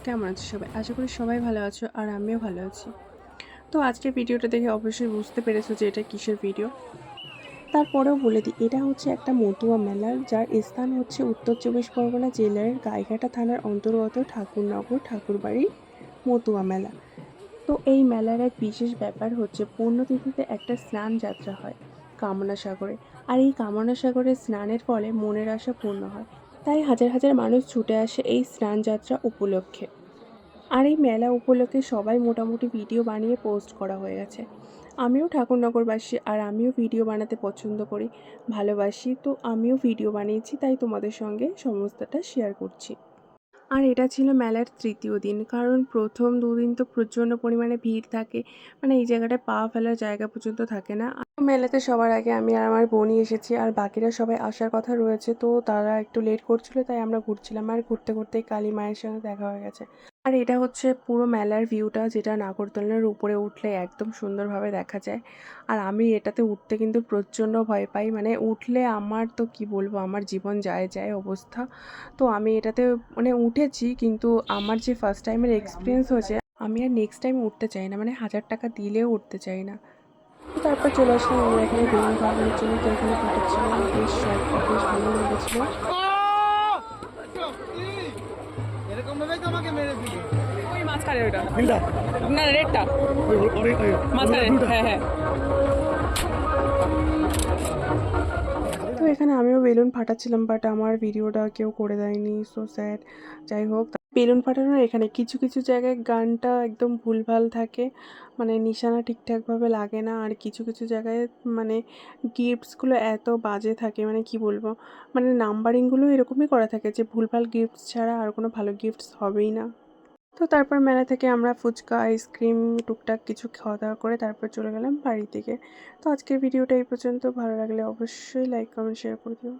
কেমন আছো সবাই? আশা করি সবাই ভালো আছো আর আমিও ভালো আছি। তো আজকের ভিডিওটা দেখে অবশ্যই বুঝতে পেরেছো যে এটা কিসের ভিডিও। তারপরেও বলে দিই, এটা হচ্ছে একটা মতুয়া মেলা, যার স্থান হচ্ছে উত্তর চব্বিশ পরগনা জেলার গাইঘাটা থানার অন্তর্গত ঠাকুরনগর ঠাকুরবাড়ি মতুয়া মেলা। তো এই মেলার এক বিশেষ ব্যাপার হচ্ছে পুণ্যতিথিতে একটা স্নান যাত্রা হয় কামনা সাগরে। আর এই কামনা সাগরে স্নানের ফলে মনের আশা পূর্ণ হয়। তাই হাজার হাজার মানুষ ছুটে আসে এই স্নান যাত্রা উপলক্ষে। আর এই মেলা উপলক্ষে সবাই মোটামুটি ভিডিও বানিয়ে পোস্ট করা হয়ে গেছে। আমিও ঠাকুরনগরবাসী আর আমিও ভিডিও বানাতে পছন্দ করি, ভালোবাসি। তো আমিও ভিডিও বানিয়েছি, তাই তোমাদের সঙ্গে সমস্তটা শেয়ার করছি। আর এটা ছিল মেলার তৃতীয় দিন, কারণ প্রথম দুদিন তো প্রচণ্ড পরিমাণে ভিড় থাকে, মানে এই জায়গাটায় পা ফেলার জায়গা পর্যন্ত থাকে না। মেলাতে সবার আগে আমি আর আমার বোনই এসেছি, আর বাকিরা সবাই আসার কথা রয়েছে, তো তারা একটু লেট করছিল, তাই আমরা ঘুরছিলাম। আর ঘুরতে ঘুরতেই কালী মায়ের সঙ্গে দেখা হয়ে গেছে। আর এটা হচ্ছে পুরো মেলার ভিউটা, যেটা নাগরদোলনার উপরে উঠলে একদম সুন্দরভাবে দেখা যায়। আর আমি এটাতে উঠতে কিন্তু প্রচণ্ড ভয় পাই, মানে উঠলে আমার তো কি বলবো, আমার জীবন যায় যায় অবস্থা। তো আমি এটাতে মানে উঠেছি, কিন্তু আমার যে ফার্স্ট টাইমের এক্সপিরিয়েন্স হয়েছে, আমি আর নেক্সট টাইম উঠতে চাই না, মানে 1000 টাকা দিলেও উঠতে চাই না। তো তারপর চলে আসলাম আমরা এখানে বেলুন ফাটানোর জন্য। তো এখানে ফাটাচ্ছিলাম, বেশ শখটা বেশ ভালো লেগেছিলো। এরকম ভাবে তো আমাকে মেরে দিল। ওই মাঝখানে ওইটা নীলটা না রেডটা ওই মাঝখানে হ্যাঁ হ্যাঁ তো এখানে আমিও বেলুন ফাটাচ্ছিলাম, বাট আমার ভিডিওটা কেউ করে দেয়নি, সো স্যাড। যাই হোক, বেলুন ফাটানোর এখানে কিছু কিছু জায়গায় গানটা একদম ভুলভাল থাকে, মানে নিশানা ঠিকঠাকভাবে লাগে না। আর কিছু কিছু জায়গায় মানে গিফটসগুলো এত বাজে থাকে, মানে কি বলবো, মানে নাম্বারিংগুলো এরকমই করা থাকে যে ভুলভাল গিফটস ছাড়া আর কোনো ভালো গিফটস হবেই না। তো তারপর মেলা থেকে আমরা ফুচকা, আইসক্রিম, টুকটাক কিছু খাওয়া দাওয়া করে তারপর চলে গেলাম বাড়ি থেকে। তো আজকের ভিডিওটা এই পর্যন্ত। ভালো লাগলে অবশ্যই লাইক, কমেন্ট, শেয়ার করে দিও।